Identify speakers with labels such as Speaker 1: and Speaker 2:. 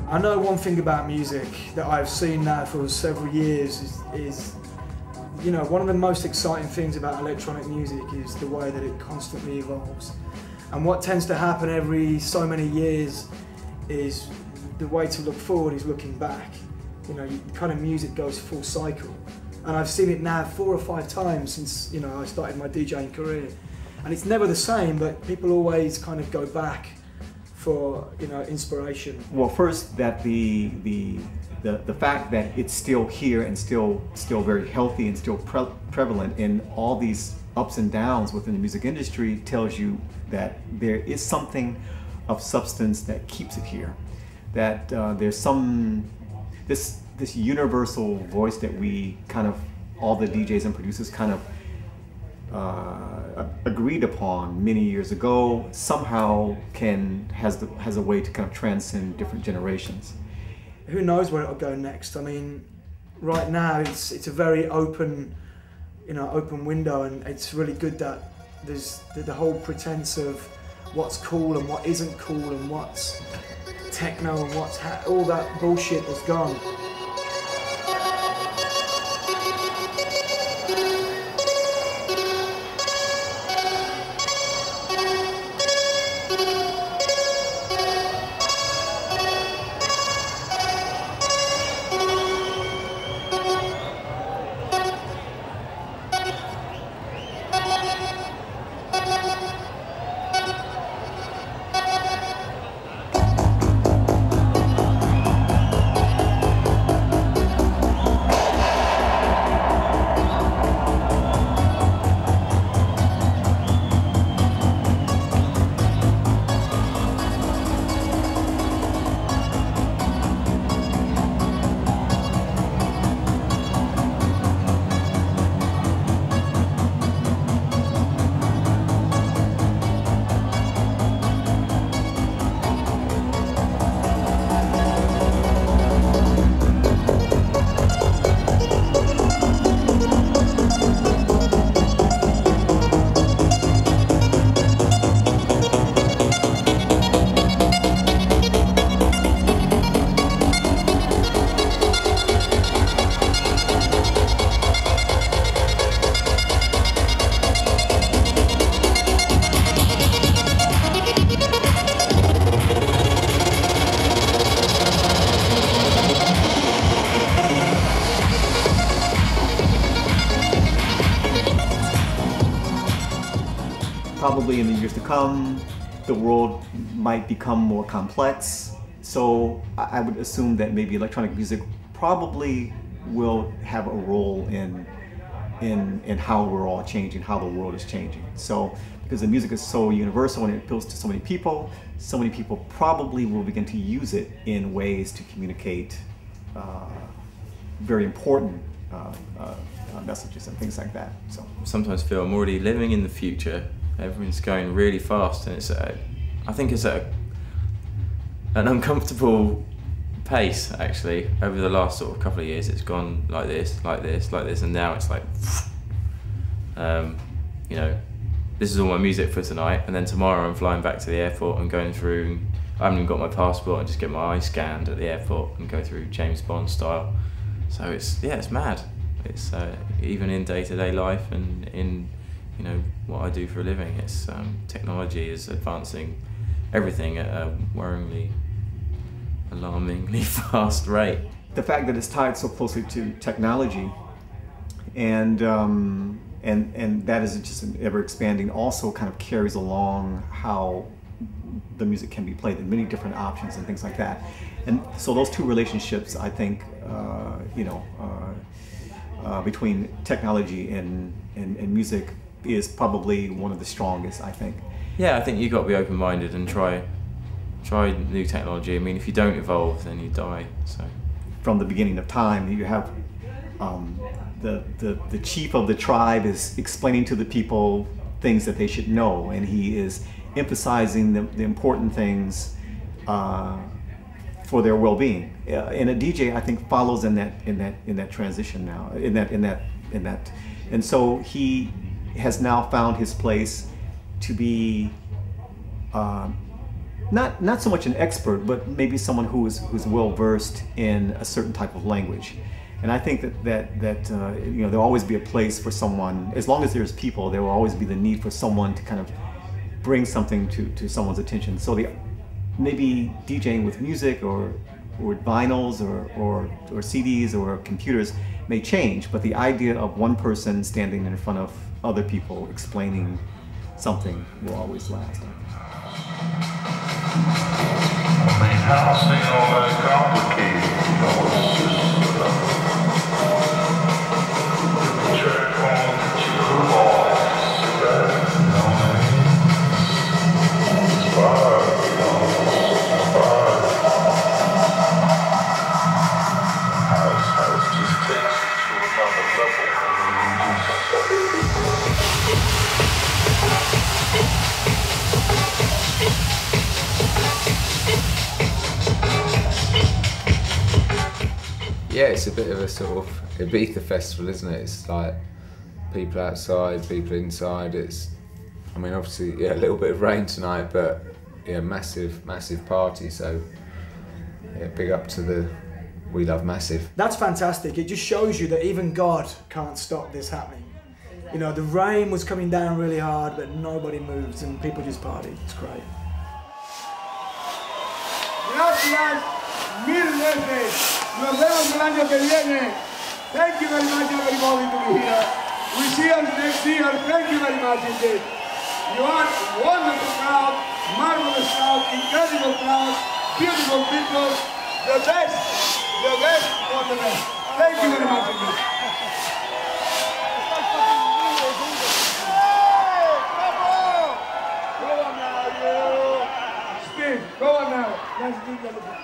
Speaker 1: I know one thing about music that I've seen now for several years is, you know, one of the most exciting things about electronic music is the way that it constantly evolves. And what tends to happen every so many years is the way to look forward is looking back. You know, kind of music goes full cycle. And I've seen it now 4 or 5 times since, you know, I started my DJing career. And it's never the same, but people always kind of go back for, you know, inspiration.
Speaker 2: Well, first, that the fact that it's still here and still very healthy and still prevalent in all these ups and downs within the music industry tells you that there is something of substance that keeps it here. That there's this universal voice that we kind of, all the DJs and producers kind of agreed upon many years ago, somehow has a way to kind of transcend different generations.
Speaker 1: Who knows where it'll go next? I mean, right now it's a very open, you know, open window, and it's really good that there's the whole pretense of what's cool and what isn't cool and what's techno and what's all that bullshit has gone.
Speaker 2: probably in the years to come, the world might become more complex. So I would assume that maybe electronic music probably will have a role in how we're all changing, how the world is changing. So because the music is so universal and it appeals to so many people probably will begin to use it in ways to communicate very important messages and things like that. So
Speaker 3: sometimes feel I'm already living in the future. Everything's going really fast, and I think it's at an uncomfortable pace. Actually, over the last sort of couple of years, it's gone like this, like this, like this, and now it's like, you know, this is all my music for tonight, and then tomorrow I'm flying back to the airport and going through. I haven't even got my passport. I just get my eyes scanned at the airport and go through James Bond style. So it's mad. It's even in day-to-day life and in, you know, what I do for a living. It's technology is advancing everything at a worryingly, alarmingly fast rate.
Speaker 2: The fact that it's tied so closely to technology, and that is just ever expanding, also kind of carries along how the music can be played in many different options and things like that. And so those two relationships, I think, between technology and music is probably one of the strongest, I think.
Speaker 3: Yeah, I think you've got to be open-minded and try new technology. I mean, if you don't evolve, then you die. So
Speaker 2: from the beginning of time, you have the chief of the tribe is explaining to the people things that they should know, and he is emphasizing the important things for their well-being. And a DJ, I think, follows in that transition now. And so he has now found his place to be not so much an expert, but maybe someone who's well versed in a certain type of language. And I think that there'll always be a place for someone. As long as there's people, there will always be the need for someone to kind of bring something to someone's attention. So maybe DJing with music or vinyls or CDs or computers may change, but the idea of one person standing in front of other people explaining something will always last.
Speaker 4: I mean, house ain't all that complicated, you know, it's just put the track on, put your groove on, sit back, you know what I mean? It's vibe, you know, it's vibe. House just takes it to another level.
Speaker 5: Yeah, it's a bit of a sort of Ibiza festival, isn't it? It's like people outside, people inside. I mean, obviously, yeah, a little bit of rain tonight, but yeah, massive party. So yeah, big up to the We Love Massive.
Speaker 1: That's fantastic. It just shows you that even God can't stop this happening. You know, the rain was coming down really hard, but nobody moved and people just partied. It's great.
Speaker 6: Gracias mil veces. Nos vemos el año que viene. Thank you very much, everybody, to be here. We see us next year. Thank you very much indeed. You are a wonderful crowd, marvelous crowd, incredible crowd, beautiful people, the best for the best. Thank you very much indeed. Go on now, you. Steve, go on now. Let's do the